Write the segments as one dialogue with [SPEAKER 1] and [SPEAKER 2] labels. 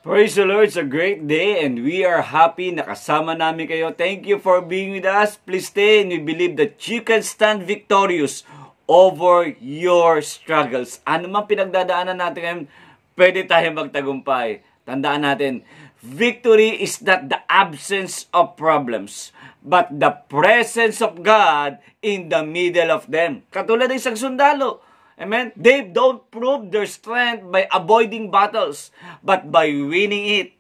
[SPEAKER 1] Praise the Lord, it's a great day and we are happy nakasama namin kayo. Thank you for being with us. Please stay and we believe that you can stand victorious over your struggles. Ano man pinagdadaanan natin ngayon, pwede tayo magtagumpay. Tandaan natin, victory is not the absence of problems, but the presence of God in the middle of them. Katulad ng isang sundalo. Amen? They don't prove their strength by avoiding battles, but by winning it.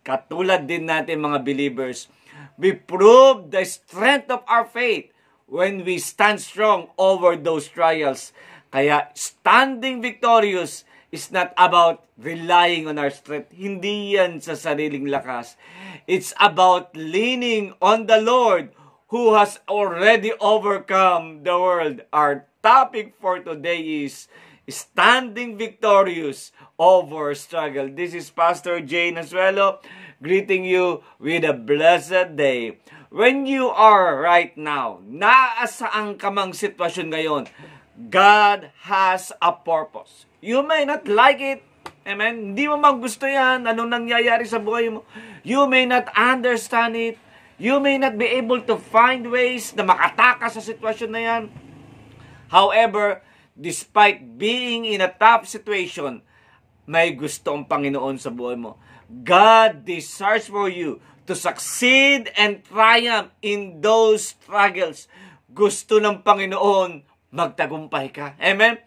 [SPEAKER 1] Katulad din natin mga believers, we prove the strength of our faith when we stand strong over those trials. Kaya standing victorious is not about relying on our strength. Hindi yan sa sariling lakas. It's about leaning on the Lord who has already overcome the world. Our topic for today is standing victorious over struggle. This is Pastor Jay Nasuelo greeting you with a blessed day. When you are right now, naasaan ka mang sitwasyon ngayon, God has a purpose. You may not like it. Amen? Hindi mo mang gusto yan. Anong nangyayari sa buhay mo? You may not understand it. You may not be able to find ways na makatakas sa sitwasyon na yan. However, despite being in a tough situation, may gusto ang Panginoon sa buhay mo. God desires for you to succeed and triumph in those struggles. Gusto ng Panginoon magtagumpay ka. Amen?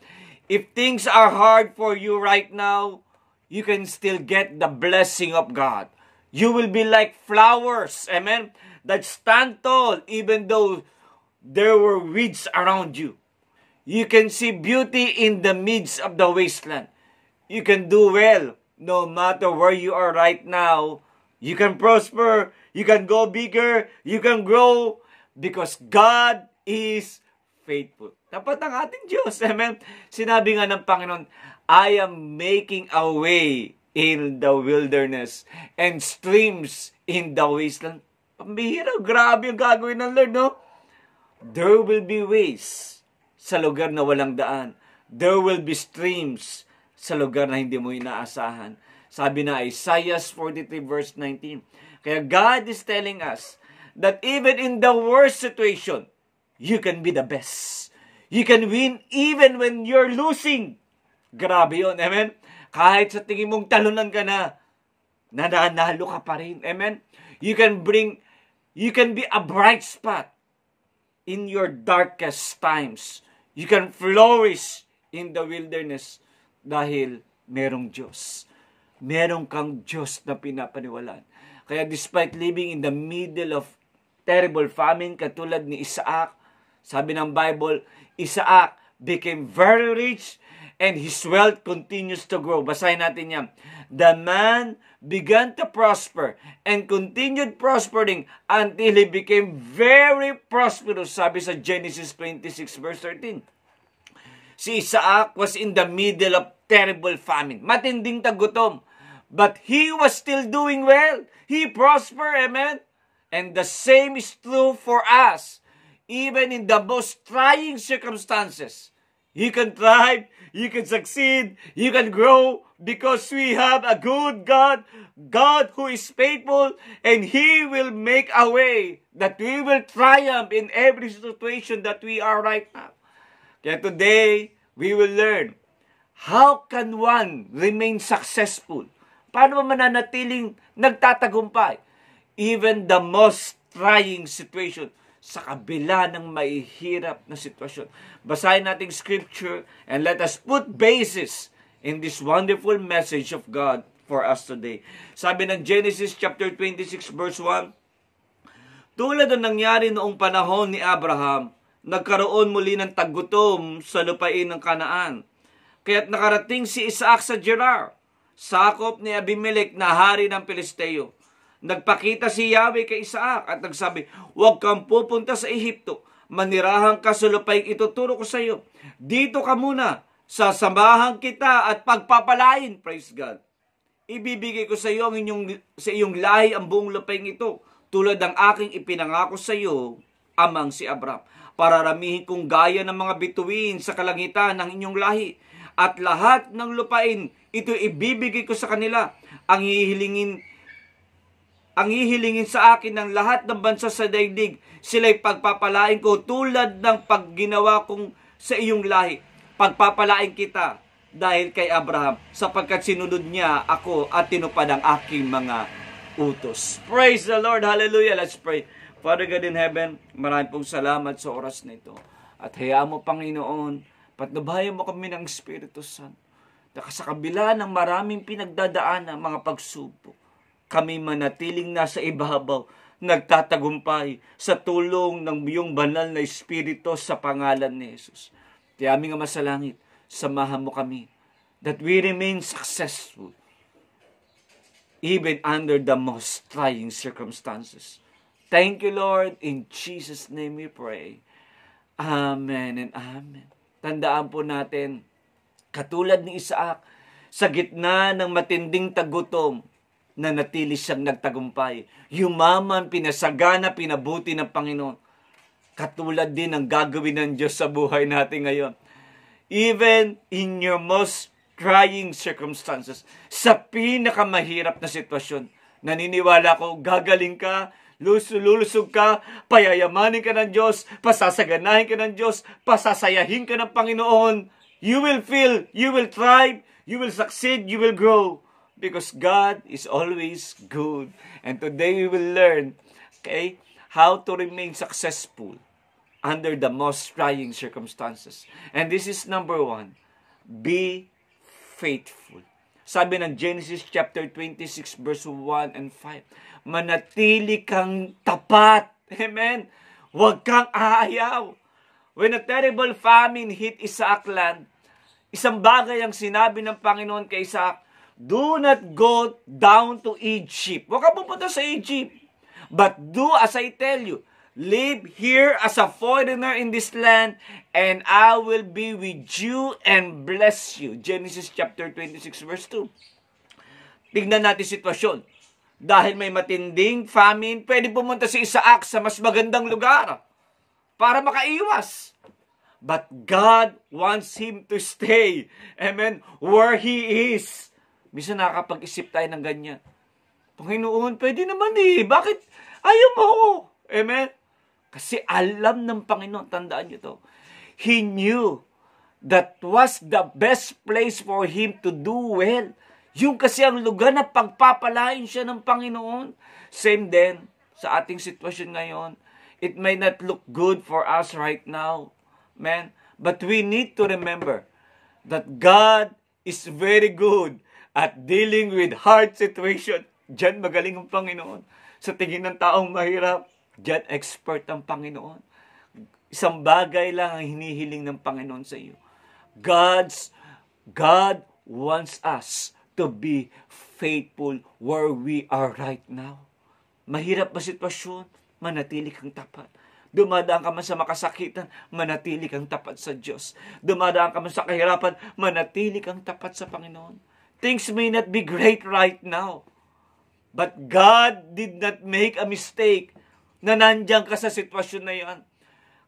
[SPEAKER 1] If things are hard for you right now, you can still get the blessing of God. You will be like flowers, amen, that stand tall even though there were weeds around you. You can see beauty in the midst of the wasteland. You can do well no matter where you are right now. You can prosper. You can go bigger. You can grow because God is faithful. Dapat ang ating Diyos. Amen. Sinabi nga ng Panginoon, I am making a way in the wilderness and streams in the wasteland. Pambihira, grabe yung gagawin ng Lord, no? There will be ways sa lugar na walang daan. There will be streams sa lugar na hindi mo inaasahan. Sabi na Isaiah 43 verse 19. Kaya God is telling us that even in the worst situation, you can be the best. You can win even when you're losing. Grabe yun, amen? Kahit sa tingin mong talunan ka na, nananalo ka pa rin, amen? You can be a bright spot in your darkest times. You can flourish in the wilderness dahil merong Diyos. Merong kang Diyos na pinapaniwalaan. Kaya despite living in the middle of terrible famine, katulad ni Isaac, sabi ng Bible, Isaac became very rich and his wealth continues to grow. Basahin natin yan. The man began to prosper and continued prospering until he became very prosperous. Sabi sa Genesis 26 verse 13. Si Isaac was in the middle of terrible famine. Matinding tagutom. But he was still doing well. He prospered, amen? And the same is true for us. Even in the most trying circumstances, you can thrive, you can succeed, you can grow because we have a good God, God who is faithful, and He will make a way that we will triumph in every situation that we are right now. Kaya today, we will learn how can one remain successful? Paano mananatiling nagtatagumpay? Even the most trying situation, sa kabila ng mahihirap na sitwasyon. Basahin natin scripture and let us put basis in this wonderful message of God for us today. Sabi ng Genesis chapter 26 verse 1, tulad ng nangyari noong panahon ni Abraham, nagkaroon muli ng tagutom sa lupain ng Kanaan. Kaya't nakarating si Isaac sa Gerar, sakop ni Abimelech na hari ng Pilisteo. Nagpakita si Yahweh kay Isaac at nagsabi, huwag kang pupunta sa Ehipto. Manirahan ka sa lupaing ituturo ko sa iyo. Dito ka muna. Sasamahan kita at pagpapalain. Praise God. Ibibigay ko sa iyo sa iyong lahi ang buong lupaing ito. Tulad ng aking ipinangako sa iyo, amang si Abraham. Pararamihin kong gaya ng mga bituin sa kalangitan ng inyong lahi. At lahat ng lupain, ito ibibigay ko sa kanila. ang hihilingin sa akin ng lahat ng bansa sa daigdig. Sila'y pagpapalain ko tulad ng pagginawa kong sa iyong lahi. Pagpapalain kita dahil kay Abraham, sapagkat sinunod niya ako at tinupad ang aking mga utos. Praise the Lord. Hallelujah. Let's pray. Father God in heaven, maraming pong salamat sa oras na ito. At hayaan mo, Panginoon, patnubayan mo kami ng Espiritu Santo. Sa kabila ng maraming pinagdadaan ng mga pagsubok, kami manatiling nasa ibabaw, nagtatagumpay sa tulong ng iyong banal na Espiritu sa pangalan ni Jesus. Kaya aming Ama sa langit, samahan mo kami that we remain successful even under the most trying circumstances. Thank you, Lord. In Jesus' name we pray. Amen and amen. Tandaan po natin, katulad ni Isaac, sa gitna ng matinding tagutom, nanatili siyang nagtagumpay. Yumaman, pinasagana, pinabuti ng Panginoon. Katulad din ang gagawin ng Diyos sa buhay natin ngayon. Even in your most trying circumstances, sa pinakamahirap na sitwasyon, naniniwala ko, gagaling ka, lulusog ka, payayamanin ka ng Diyos, pasasaganahin ka ng Diyos, pasasayahin ka ng Panginoon. You will feel, you will thrive, you will succeed, you will grow. Because God is always good. And today we will learn, how to remain successful under the most trying circumstances. And this is number 1. Be faithful. Sabi ng Genesis chapter 26 verse 1 and 5. Manatili kang tapat. Amen. Huwag kang aayaw. When a terrible famine hit Isaac land, isang bagay ang sinabi ng Panginoon kay Isaac, do not go down to Egypt. Huwag ka pupunta sa Egypt. But do as I tell you. Live here as a foreigner in this land, and I will be with you and bless you. Genesis chapter 26 verse 2. Tignan natin sitwasyon. Dahil may matinding famine, pwede pumunta si Isaac sa mas magandang lugar para makaiwas. But God wants him to stay. Amen. Where he is. Minsan nakakapag-isip tayo ng ganyan. Panginoon, pwede naman Bakit ayaw mo? Amen? Kasi alam ng Panginoon, tandaan niyo to. He knew that was the best place for him to do well. Yung kasi ang lugar na pagpapalain siya ng Panginoon. Same din sa ating sitwasyon ngayon. It may not look good for us right now. Man, but we need to remember that God is very good at dealing with hard situation. Diyan magaling ang Panginoon. Sa tingin ng taong mahirap, diyan expert ang Panginoon. Isang bagay lang ang hinihiling ng Panginoon sa iyo. God wants us to be faithful where we are right now. Mahirap ba sitwasyon? Manatili kang tapat. Dumadaan ka man sa makasakitan, manatili kang tapat sa Diyos. Dumadaan ka man sa kahirapan, manatili kang tapat sa Panginoon. Things may not be great right now. But God did not make a mistake na nandiyan ka sa sitwasyon na yan.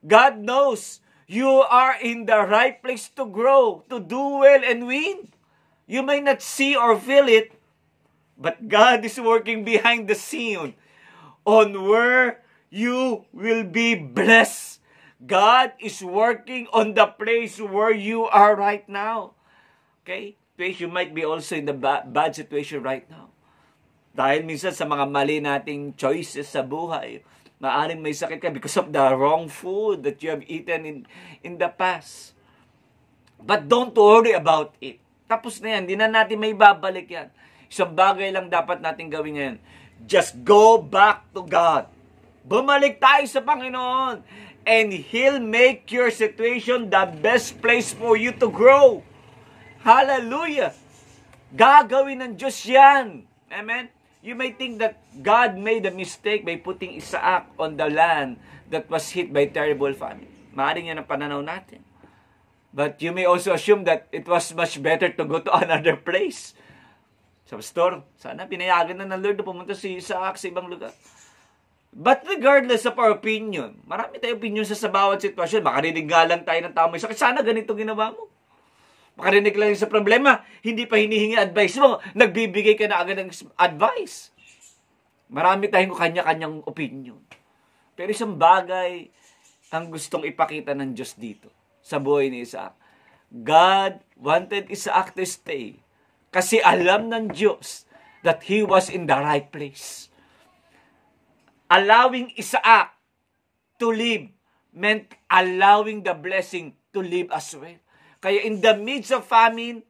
[SPEAKER 1] God knows you are in the right place to grow, to do well and win. You may not see or feel it, but God is working behind the scene on where you will be blessed. God is working on the place where you are right now. Okay? You might be also in the bad situation right now. Dahil minsan sa mga mali nating choices sa buhay, maaring may sakit ka because of the wrong food that you have eaten in the past. But don't worry about it. Tapos na yan. Hindi na natin may babalik yan. Isang bagay lang dapat natin gawin ngayon. Just go back to God. Bumalik tayo sa Panginoon. And He'll make your situation the best place for you to grow. Hallelujah! Gagawin ng Diyos yan. Amen? You may think that God made a mistake by putting Isaac on the land that was hit by terrible famine. Maaaring yan ang pananaw natin. But you may also assume that it was much better to go to another place. So, Pastor, sana pinayagan na ng Lord na pumunta si Isaac sa ibang lugar. But regardless of our opinion, marami tayong opinion sa bawat sitwasyon. Makarinig nga lang tayo ng tao may sakit. Sana ganito ginawa mo. Makarinig lang sa problema, hindi pa hinihingi advice mo, nagbibigay ka na agad ng advice. Marami tayong kanya-kanyang opinion. Pero isang bagay ang gustong ipakita ng Diyos dito sa buhay ni Isaac. God wanted Isaac to stay kasi alam ng Diyos that he was in the right place. Allowing Isaac to live meant allowing the blessing to live as well. Kaya in the midst of famine,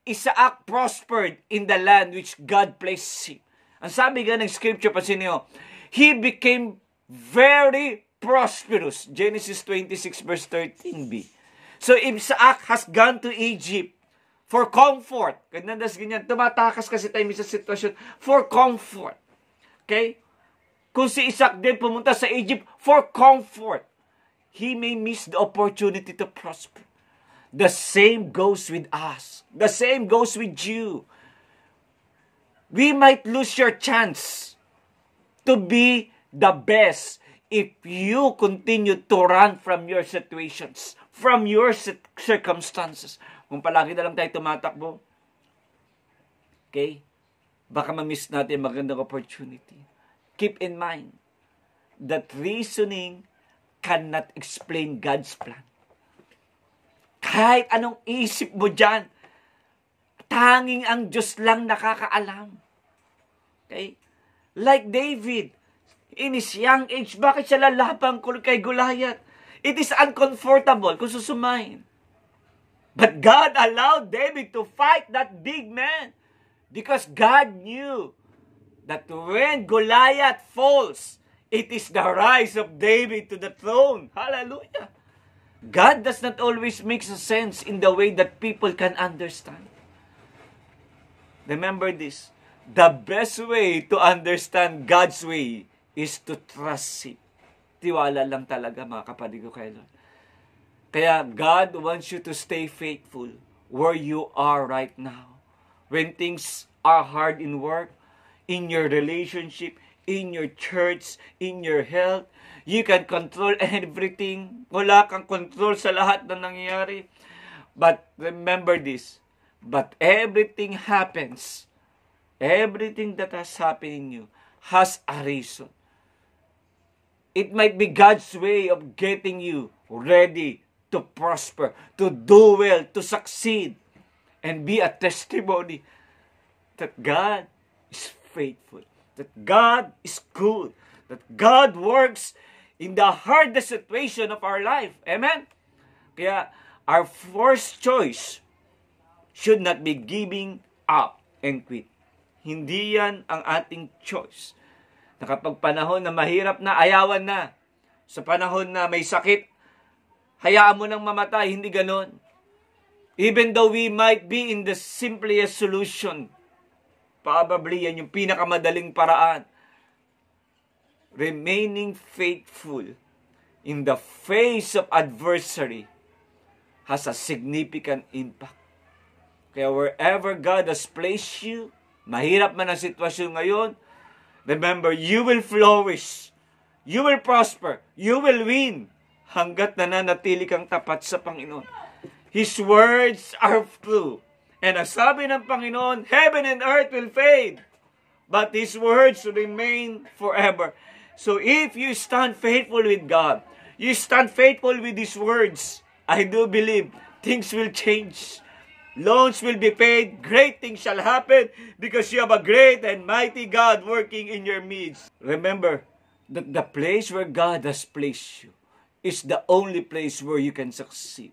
[SPEAKER 1] Isaac prospered in the land which God placed him. Ang sabi nga ng scripture, pansin niyo, he became very prosperous. Genesis 26 verse 13b. So Isaac has gone to Egypt for comfort. Ganyan, tumatakas kasi tayo sa sitwasyon for comfort. Okay? Kung si Isaac din pumunta sa Egypt for comfort, he may miss the opportunity to prosper. The same goes with us. The same goes with you. We might lose your chance to be the best if you continue to run from your situations, from your circumstances. Kung palagi na lang tayo tumatakbo, okay, baka ma-miss natin magandang opportunity. Keep in mind that reasoning cannot explain God's plan. Kahit anong isip mo dyan, tanging ang Diyos lang nakakaalam. Okay? Like David, in his young age, bakit siya lalapang kay Goliath? It is uncomfortable kung susumahin. But God allowed David to fight that big man because God knew that when Goliath falls, it is the rise of David to the throne. Hallelujah! God does not always make sense in the way that people can understand. Remember this. The best way to understand God's way is to trust Him. Tiwala lang talaga, mga kapatid ko kayo. Kaya God wants you to stay faithful where you are right now. When things are hard in work, in your relationship, in your church, in your health, you can control everything. Wala kang control sa lahat na nangyayari. But remember this. But everything happens. Everything that has happened in you has a reason. It might be God's way of getting you ready to prosper, to do well, to succeed, and be a testimony that God is faithful, that God is good, that God works in the hardest situation of our life. Amen? Kaya, our first choice should not be giving up and quit. Hindi yan ang ating choice. Na kapag panahon na mahirap na, ayawan na. Sa panahon na may sakit, hayaan mo nang mamatay. Hindi ganon. Even though we might be in the simplest solution, probably yan yung pinakamadaling paraan. Remaining faithful in the face of adversity has a significant impact. Kaya wherever God has placed you, mahirap man ang sitwasyon ngayon, remember, you will flourish, you will prosper, you will win, hanggat nananatili kang tapat sa Panginoon. His words are true. And ang sabi ng Panginoon, heaven and earth will fade, but His words remain forever. So if you stand faithful with God, you stand faithful with His words, I do believe things will change. Loans will be paid, great things shall happen because you have a great and mighty God working in your midst. Remember that the place where God has placed you is the only place where you can succeed.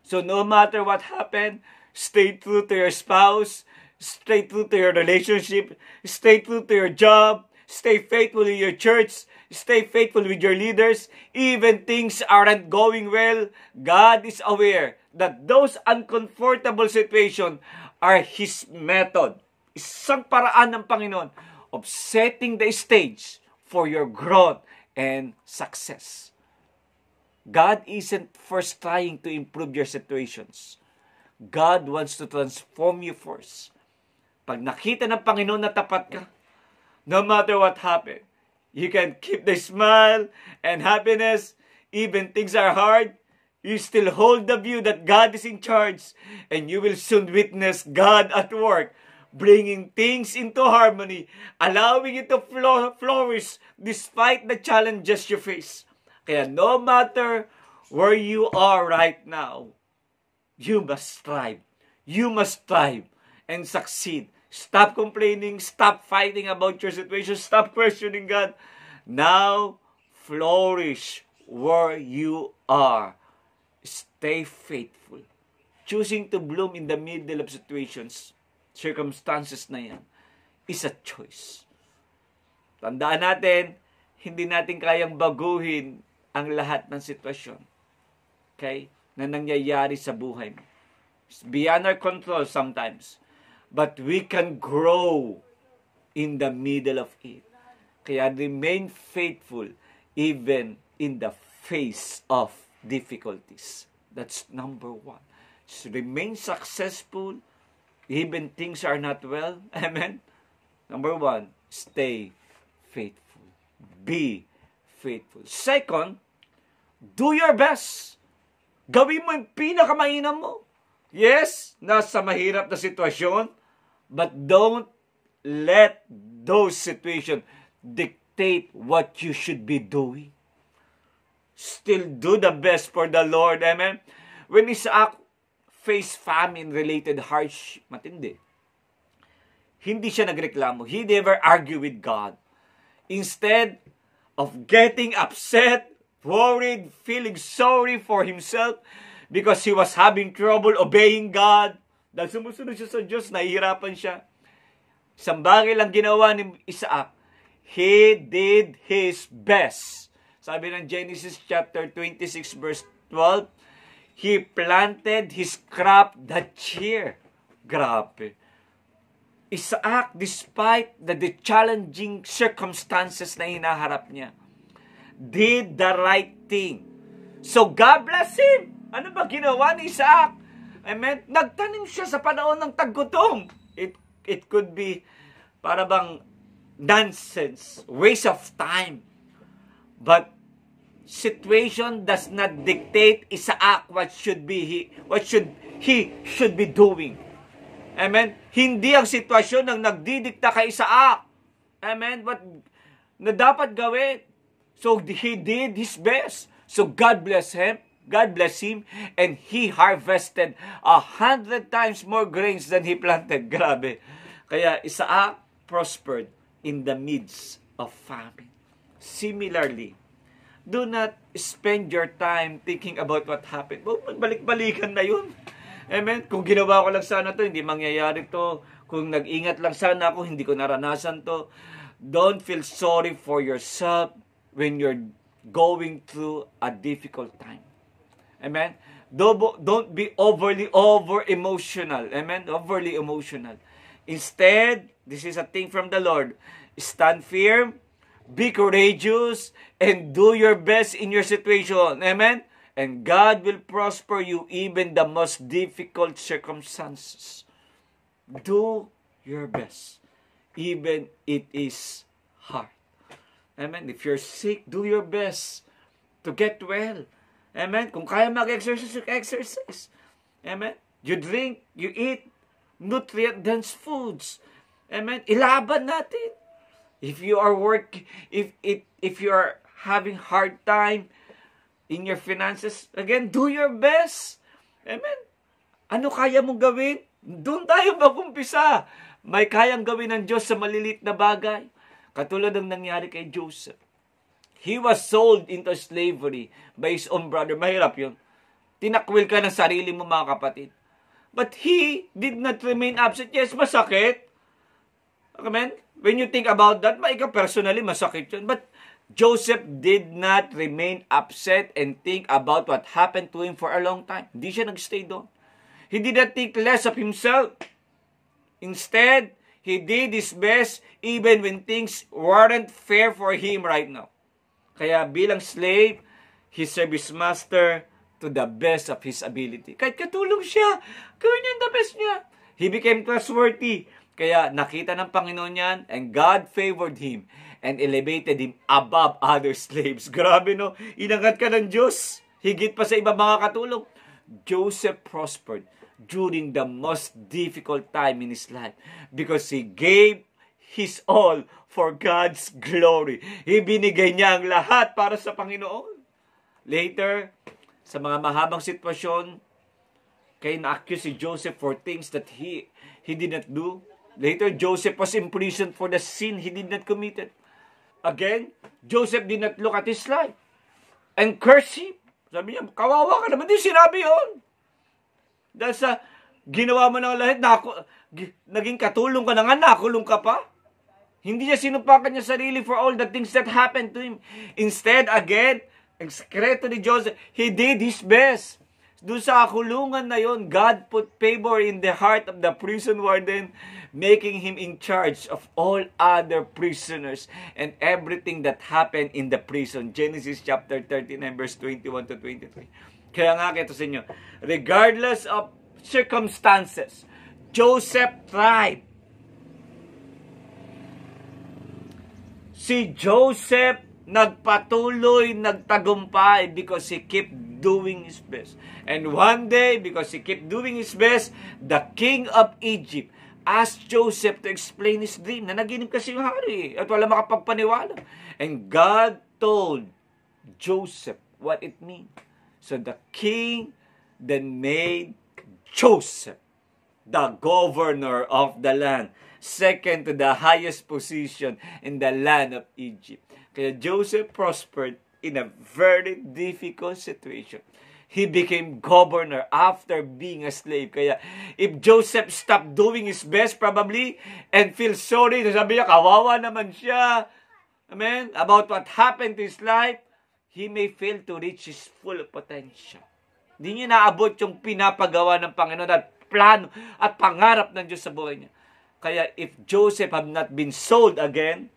[SPEAKER 1] So no matter what happened, stay true to your spouse, stay true to your relationship, stay true to your job, stay faithful in your church, stay faithful with your leaders. Even things aren't going well, God is aware that those uncomfortable situations are His method. Isang paraan ng Panginoon of setting the stage for your growth and success. God isn't first trying to improve your situations. God wants to transform you first. Pag nakita ng Panginoon na tapat ka, no matter what happened, you can keep the smile and happiness. Even things are hard, You still hold the view that God is in charge, and you will soon witness God at work, bringing things into harmony, allowing you to flourish despite the challenges you face. Kaya no matter where you are right now, you must strive. You must strive and succeed. Stop complaining. Stop fighting about your situation. Stop questioning God. Now, flourish where you are. Stay faithful. Choosing to bloom in the middle of situations, circumstances na yan, is a choice. Tandaan natin, hindi natin kayang baguhin ang lahat ng sitwasyon. Okay? Na nangyayari sa buhay mo. It's beyond our control sometimes. But we can grow in the middle of it. Kaya remain faithful even in the face of difficulties. That's number one. So remain successful even things are not well. Amen? Number one, stay faithful. Be faithful. Second, do your best. Gawin mo yung pinakamainam mo. Yes, nasa mahirap na sitwasyon, but don't let those situations dictate what you should be doing. Still do the best for the Lord. Amen? When Isaac faced famine-related hardship, matindi, hindi siya nagreklamo. He never argued with God. Instead of getting upset, worried, feeling sorry for himself because he was having trouble obeying God, dahil sumusunod siya sa Diyos, nahihirapan siya. Isang bagay lang ginawa ni Isaac. He did his best. Sabi ng Genesis chapter 26 verse 12, he planted his crop that year. Grabe. Isaac, despite the challenging circumstances na hinaharap niya, did the right thing. So God bless him. Ano ba ginawa ni Isaac? Amen? Nagtanim siya sa panahon ng taggutom. It could be para bang nonsense, waste of time. But situation does not dictate Isaac what he should be doing. Amen? Hindi ang sitwasyon ang nagdidikta kay Isaac. Amen? What na dapat gawin. So he did his best. So God bless him, and he harvested 100 times more grains than he planted. Grabe. Kaya Isaac prospered in the midst of famine. Similarly, do not spend your time thinking about what happened. Balik-balikan na yun. Amen? Kung ginawa ko lang sana to, hindi mangyayari to. Kung nag-ingat lang sana ako, hindi ko naranasan to. Don't feel sorry for yourself when you're going through a difficult time. Amen? Don't be overly emotional. Amen? Overly emotional. Instead, this is a thing from the Lord. Stand firm, be courageous, and do your best in your situation. Amen? And God will prosper you even the most difficult circumstances. Do your best, even it is hard. Amen? If you're sick, do your best to get well. Amen? Kung kaya mag-exercise, exercise. Amen? You drink, you eat nutrient-dense foods. Amen? Ilaban natin. If you are if you are having hard time in your finances, again, do your best. Amen? Ano kaya mong gawin? Doon tayo mag-umpisa. May kayang gawin ng Diyos sa malilit na bagay. Katulad ng nangyari kay Joseph. He was sold into slavery by his own brother. Mahirap yun. Tinakwil ka ng sarili mo, mga kapatid. But he did not remain upset. Yes, masakit. Amen? When you think about that, personally, masakit yun. But Joseph did not remain upset and think about what happened to him for a long time. Hindi siya nagstay doon. He did not think less of himself. Instead, he did his best even when things weren't fair for him right now. Kaya bilang slave, he served his master to the best of his ability. Kahit katulong siya, gawin niya the best niya. He became trustworthy. Kaya nakita ng Panginoon yan, and God favored him and elevated him above other slaves. Grabe no, inangat ka ng Diyos. Higit pa sa iba mga katulong, Joseph prospered during the most difficult time in his life because he gave his all for God's glory. Ibinigay niya ang lahat para sa Panginoon. Later, sa mga mahabang sitwasyon, kaya na-accuse si Joseph for things that he did not do. Later, Joseph was imprisoned for the sin he did not commit. Again, Joseph did not look at his life and curse him. Sabi niya, kawawa ka naman. Di sinabi yun. Dahil sa ginawa mo ng lahat, naging katulong ka na nga, nakulong ka pa. Hindi niya sinumpakan niya sarili for all the things that happened to him. Instead, again, ang sekreto ni Joseph, he did his best. Doon sa kulungan na yon, God put favor in the heart of the prison warden, making him in charge of all other prisoners and everything that happened in the prison. Genesis chapter 39, verse 21 to 23. Kaya nga kito sa inyo, regardless of circumstances, Joseph thrived. Si Joseph nagpatuloy, nagtagumpay because he kept doing his best. And one day, because he kept doing his best, the king of Egypt asked Joseph to explain his dream. Nanaginip kasi yung hari at wala makapagpaniwala. And God told Joseph what it means. So the king then made Joseph the governor of the land, second to the highest position in the land of Egypt. Kaya Joseph prospered in a very difficult situation. He became governor after being a slave. Kaya if Joseph stopped doing his best probably and feel sorry, sabi niya, kawawa naman siya, amen, about what happened to his life, he may fail to reach his full potential. Hindi niya naabot yung pinapagawa ng Panginoon at plano at pangarap ng Diyos sa buhay niya. Kaya if Joseph had not been sold again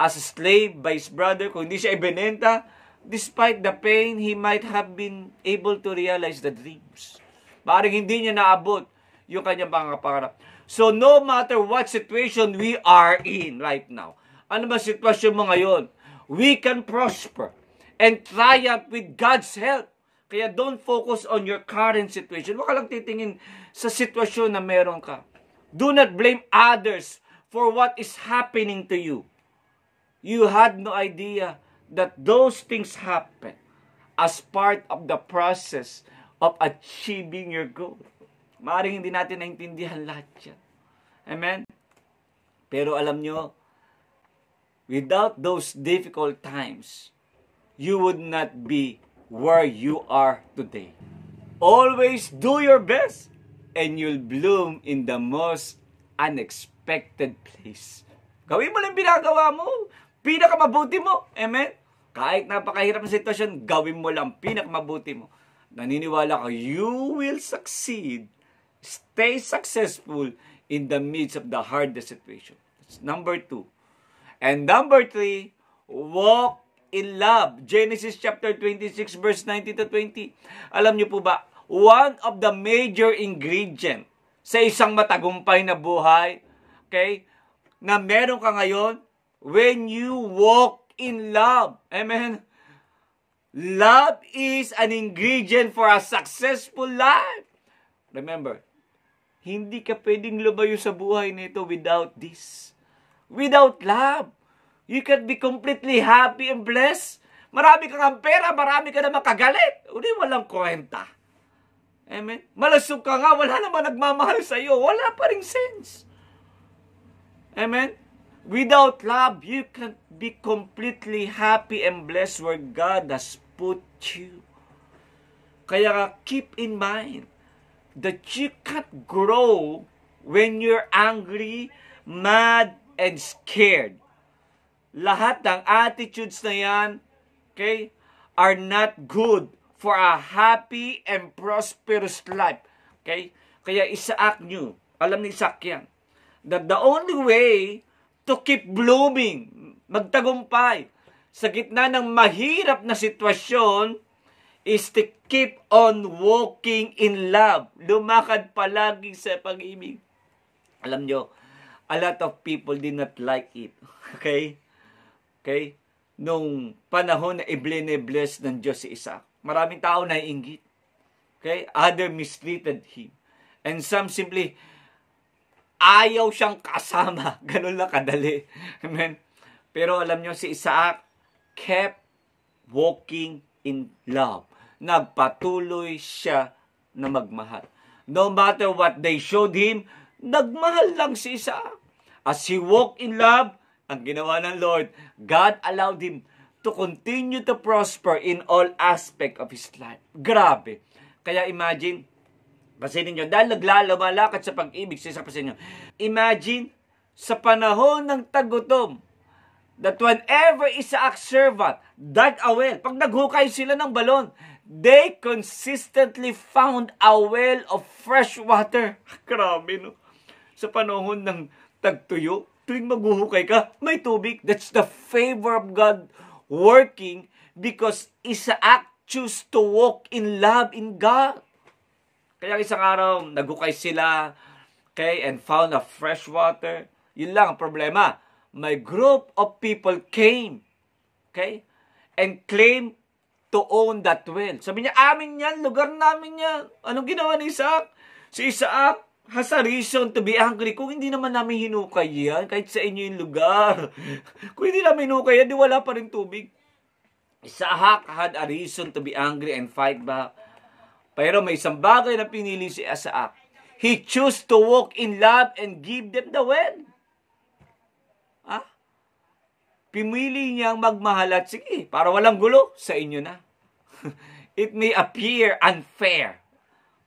[SPEAKER 1] as a slave by his brother, kung hindi siya ibinenta, despite the pain, he might have been able to realize the dreams. Maaaring hindi niya naabot yung kanyang pangarap. So no matter what situation we are in right now, ano ba sitwasyon mo ngayon, we can prosper and triumph with God's help. Kaya don't focus on your current situation. Huwag ka lang titingin sa sitwasyon na meron ka. Do not blame others for what is happening to you. You had no idea that those things happen as part of the process of achieving your goal. Maaaring hindi natin naintindihan lahat yan. Amen? Pero alam nyo, without those difficult times, you would not be where you are today. Always do your best and you'll bloom in the most unexpected place. Gawin mo lang pinagawa mo. Pinakamabuti mo. Amen? Kahit napakahirap na sitwasyon, gawin mo lang pinakamabuti mo. Naniniwala ka, you will succeed. Stay successful in the midst of the hardest situation. That's number 2. And number 3, walk in love. Genesis chapter 26, verse 19 to 20. Alam niyo po ba, one of the major ingredient sa isang matagumpay na buhay, okay, na meron ka ngayon, when you walk in love. Amen? Love is an ingredient for a successful life. Remember, hindi ka pwedeng lumayo sa buhay nito without this. Without love. You can be completely happy and blessed. Marami kang pera, marami ka naman kagalit. Walang kwenta. Amen? Malasog ka nga, wala naman nagmamahal sa iyo. Wala pa ring sense. Amen? Without love, you can't be completely happy and blessed where God has put you. Kaya keep in mind that you can't grow when you're angry, mad, and scared. Lahat ng attitudes na yan, okay, are not good for a happy and prosperous life. Okay? Kaya Isaac knew, alam ni Isaac yan, that the only way to keep blooming, magtagumpay, sa gitna ng mahirap na sitwasyon, is to keep on walking in love. Lumakad palagi sa pag-ibig. Alam nyo, a lot of people did not like it. Okay? Okay? Nung panahon na i-bless ng Diyos si Isaac. Maraming tao naiinggit. Okay? Other mistreated him. And some simply ayaw siyang kasama. Ganun lang kadali. Amen? Pero alam nyo, si Isaac kept walking in love. Nagpatuloy siya na magmahal. No matter what they showed him, nagmahal lang si Isaac. As he walked in love, ang ginawa ng Lord, God allowed him to continue to prosper in all aspect of his life. Grabe. Kaya imagine, pansinin nyo, dahil naglalakad sa pag-ibig, sa pansinin nyo, imagine, sa panahon ng tagutom, that whenever Isaac's servant dug a well, pag naghukay sila ng balon, they consistently found a well of fresh water. Grabe, no? Sa panahon ng tagtuyo, tuwing maghuhukay ka, may tubig. That's the favor of God working because Isaac choose to walk in love in God. Kaya isang araw, naghukay sila, okay, and found a fresh water. Yun lang ang problema. My group of people came, okay, and claimed to own that well. Sabi niya, amin yan, lugar namin yan. Anong ginawa ni Isaac? Si Isaac has a reason to be angry. Kung hindi naman namin hinukay yan, kahit sa inyo yung lugar. Kung hindi namin hinukay yan, di wala pa rin tubig. Isaac had a reason to be angry and fight back. Pero may isang bagay na pinili si Isaac. He chose to walk in love and give them the well. Pimili niyang magmahal at sige, para walang gulo, sa inyo na. It may appear unfair,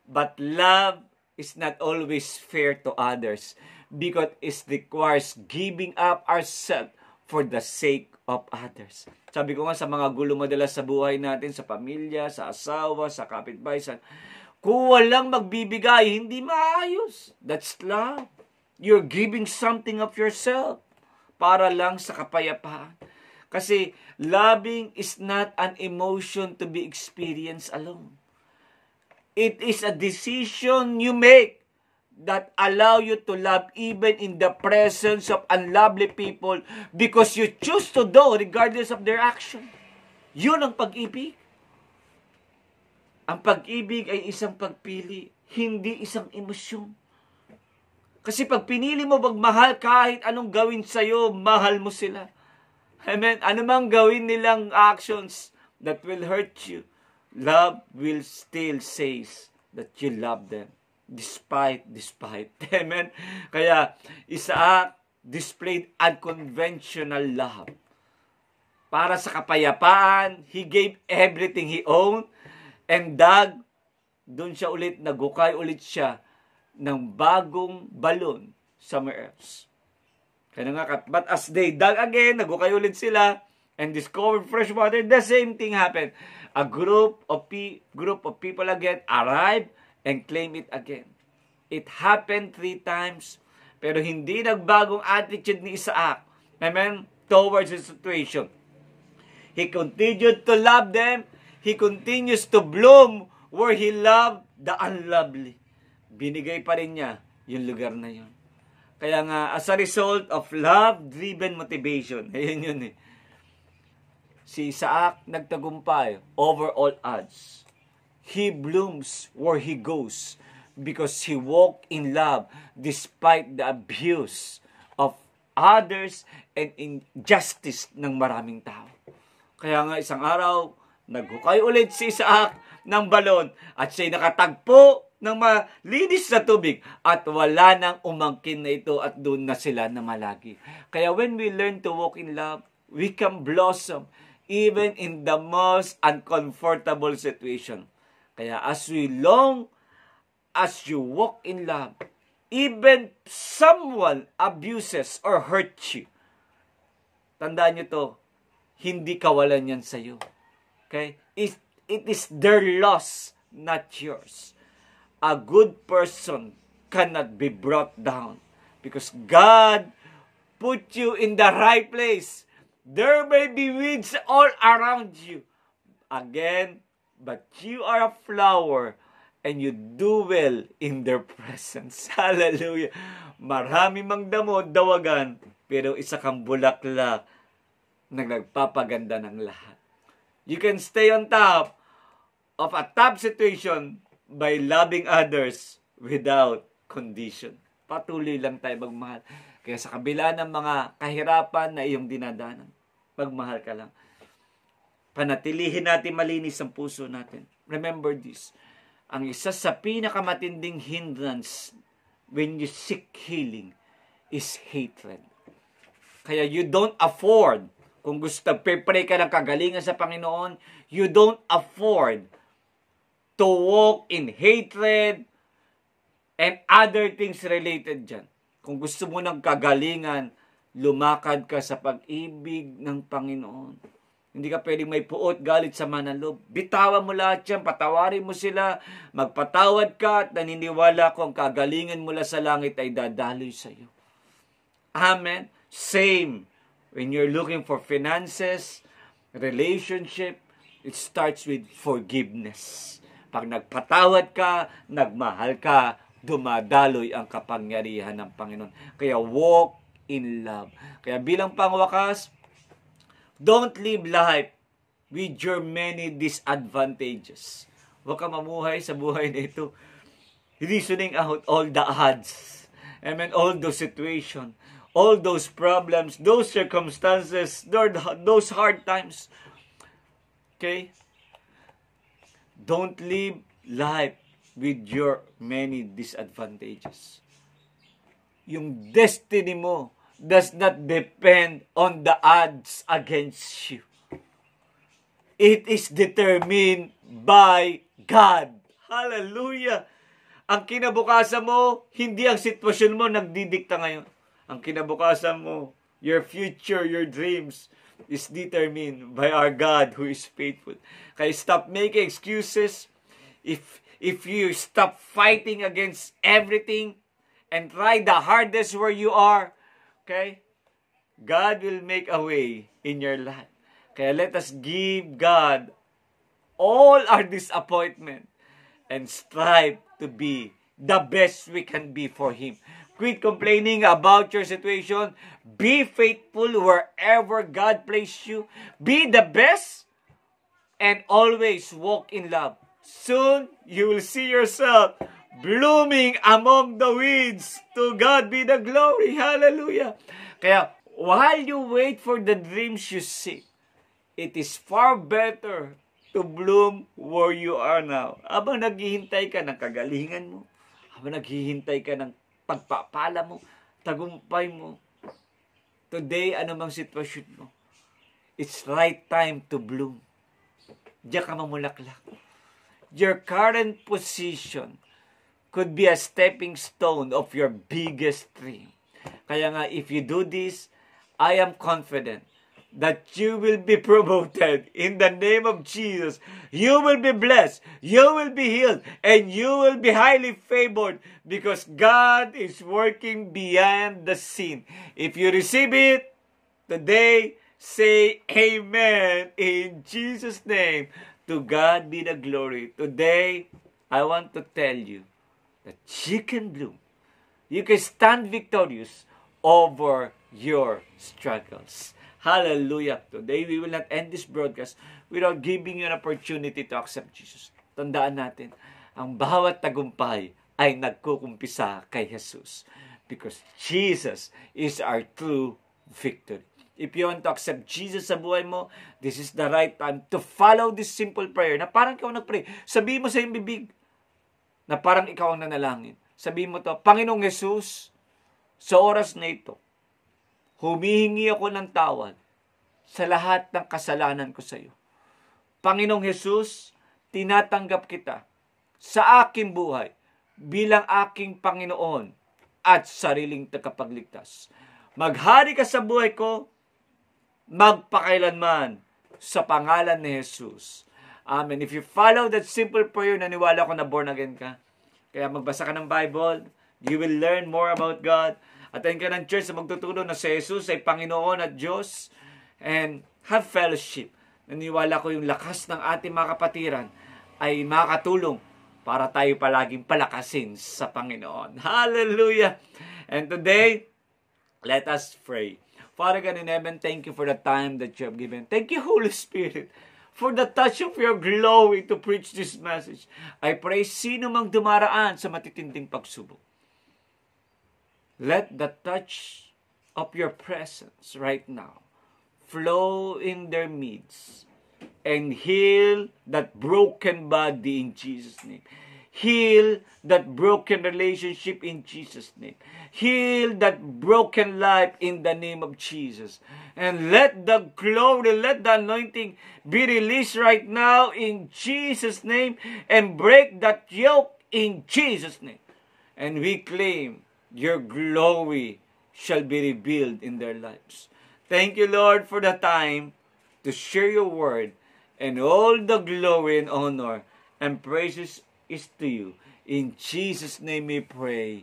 [SPEAKER 1] but love is not always fair to others because it requires giving up ourselves for the sake of others. Sabi ko nga sa mga gulo madalas sa buhay natin, sa pamilya, sa asawa, sa kapitbahay, kung walang magbibigay, hindi maayos. That's love. You're giving something of yourself para lang sa kapayapaan. Kasi loving is not an emotion to be experienced alone. It is a decision you make that allow you to love even in the presence of unlovely people because you choose to do regardless of their action. Yun ang pag-ibig. Ang pag-ibig ay isang pagpili, hindi isang emosyon. Kasi pag pinili mo magmahal, kahit anong gawin sa'yo, mahal mo sila. Amen? Ano mang gawin nilang actions that will hurt you, love will still says that you love them. Despite. Amen? Kaya, Isaac displayed unconventional love. Para sa kapayapaan, he gave everything he owned, and doon siya ulit, naghukay ulit siya ng bagong balon somewhere else. Kaya nga, but as they dug again, naghukay ulit sila, and discovered fresh water, the same thing happened. A group of people again arrived and claim it again. It happened 3 times, pero hindi nagbagong attitude ni Isaac, amen, towards the situation. He continued to love them. He continues to bloom where he loved the unlovely. Binigay pa rin niya yung lugar na yun. Kaya nga, as a result of love-driven motivation, ayun yun eh, si Isaac nagtagumpay over all odds. He blooms where he goes because he walked in love despite the abuse of others and injustice ng maraming tao. Kaya nga isang araw, naghukay ulit si Isaac ng balon at siya'y nakatagpo ng malinis na tubig at wala nang umangkin na ito at doon na sila namalagi. Kaya when we learn to walk in love, we can blossom even in the most uncomfortable situation. Kaya as you walk in love, even someone abuses or hurts you, tandaan nyo to, hindi kawalan yan sa'yo. Okay? It is their loss, not yours. A good person cannot be brought down because God put you in the right place. There may be weeds all around you. Again, but you are a flower and you do well in their presence. Hallelujah. Marami mang damo, dawagan, pero isa kang bulaklak na nagpapaganda ng lahat. You can stay on top of a tough situation by loving others without condition. Patuloy lang tayo magmahal. Kaya sa kabila ng mga kahirapan na iyong dinadanan, magmahal ka lang. Panatilihin natin malinis ang puso natin. Remember this. Ang isa sa pinakamatinding hindrance when you seek healing is hatred. Kaya you don't afford, kung gusto pray ka ng kagalingan sa Panginoon, you don't afford to walk in hatred and other things related dyan. Kung gusto mo ng kagalingan, lumakad ka sa pag-ibig ng Panginoon. Hindi ka pwedeng may puot, galit, sama ng loob. Bitawan mo lahat yan, patawarin mo sila, magpatawad ka at naniniwala ko ang kagalingan mula sa langit ay dadaloy sa iyo. Amen. Same. When you're looking for finances, relationship, it starts with forgiveness. Pag nagpatawad ka, nagmahal ka, dumadaloy ang kapangyarihan ng Panginoon. Kaya walk in love. Kaya bilang pangwakas, don't live life with your many disadvantages. Huwag ka mamuhay sa buhay na ito reasoning out all the odds. Amen. All those situations, all those problems, those circumstances, those hard times. Okay? Don't live life with your many disadvantages. Yung destiny mo does not depend on the odds against you. It is determined by God. Hallelujah! Ang kinabukasan mo, hindi ang sitwasyon mo nagdidikta ngayon. Ang kinabukasan mo, your future, your dreams, is determined by our God who is faithful. Kaya stop making excuses. If you stop fighting against everything and try the hardest where you are, okay, God will make a way in your life. Kaya let us give God all our disappointment and strive to be the best we can be for Him. Quit complaining about your situation. Be faithful wherever God placed you. Be the best and always walk in love. Soon, you will see yourself blooming among the weeds. To God be the glory. Hallelujah. Kaya, while you wait for the dreams you seek, it is far better to bloom where you are now. Habang naghihintay ka ng kagalingan mo, habang naghihintay ka ng pagpapala mo, tagumpay mo, today, anumang sitwasyon mo, it's right time to bloom. Diyan ka mamulaklak. Your current position could be a stepping stone of your biggest dream. Kaya nga, if you do this, I am confident that you will be promoted in the name of Jesus. You will be blessed, you will be healed, and you will be highly favored because God is working beyond the scene. If you receive it today, say amen in Jesus' name. To God be the glory. Today, I want to tell you that you can bloom. You can stand victorious over your struggles. Hallelujah. Today, we will not end this broadcast without giving you an opportunity to accept Jesus. Tandaan natin, ang bawat tagumpay ay nagkukumpisa kay Jesus. Because Jesus is our true victory. If you want to accept Jesus sa buhay mo, this is the right time to follow this simple prayer na parang ikaw nagpray. Sabihin mo sa iyong bibig na parang ikaw ang nanalangin. Sabihin mo to, Panginoong Jesus, sa oras na ito, humihingi ako ng tawad sa lahat ng kasalanan ko sa iyo. Panginoong Jesus, tinatanggap kita sa aking buhay bilang aking Panginoon at sariling tagapagligtas. Maghari ka sa buhay ko, magpakailanman sa pangalan ni Jesus. Amen. If you follow that simple prayer, naniwala ko na born again ka. Kaya magbasa ka ng Bible, you will learn more about God. Attend ka ng church na magtuturo na si Jesus ay Panginoon at Diyos. And have fellowship. Naniwala ko yung lakas ng ating mga kapatiran ay makatulong para tayo palaging palakasin sa Panginoon. Hallelujah! And today, let us pray. Father God in heaven, thank you for the time that you have given. Thank you, Holy Spirit, for the touch of your glory to preach this message. I pray sino mang dumaraan sa matitinding pagsubok, let the touch of your presence right now flow in their midst and heal that broken body in Jesus' name. Heal that broken relationship in Jesus' name. Heal that broken life in the name of Jesus. And let the glory, let the anointing be released right now in Jesus' name and break that yoke in Jesus' name. And we claim your glory shall be revealed in their lives. Thank you, Lord, for the time to share your word, and all the glory and honor and praises is to you. In Jesus' name we pray.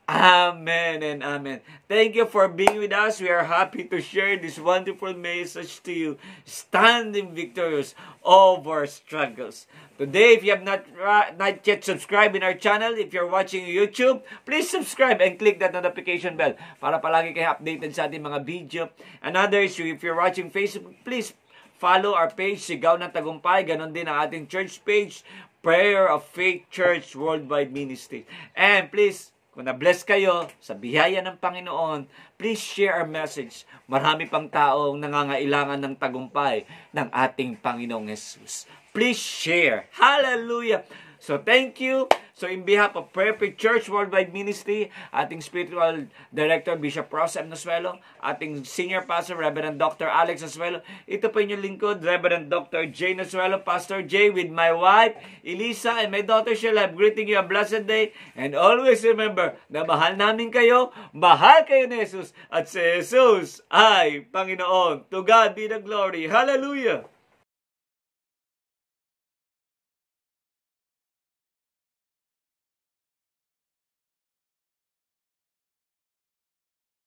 [SPEAKER 1] Amen and amen. Thank you for being with us. We are happy to share this wonderful message to you. Standing victorious over struggles. Today, if you have not yet subscribed in our channel, if you're watching YouTube, please subscribe and click that notification bell para palagi kayo updated sa ating mga video. And others, if you're watching Facebook, please follow our page, Sigaw ng Tagumpay. Ganon din ang ating church page, Prayer of Faith Church Worldwide Ministry. And please, kung na-bless kayo sa biyaya ng Panginoon, please share our message. Marami pang taong nangangailangan ng tagumpay ng ating Panginoong Jesus. Please share. Hallelujah! So thank you. So in behalf of Prayer Faith Church Worldwide Ministry, ating Spiritual Director Bishop Ross M. Nasuelo, ating Senior Pastor Reverend Dr. Alex Nasuelo, ito po inyong lingkod, Reverend Dr. J. Nasuelo, Pastor J, with my wife, Elisa, and my daughter Sheila, greeting you a blessed day, and always remember na mahal namin kayo, mahal kayo ni Jesus, at si Jesus ay Panginoon. To God be the glory. Hallelujah!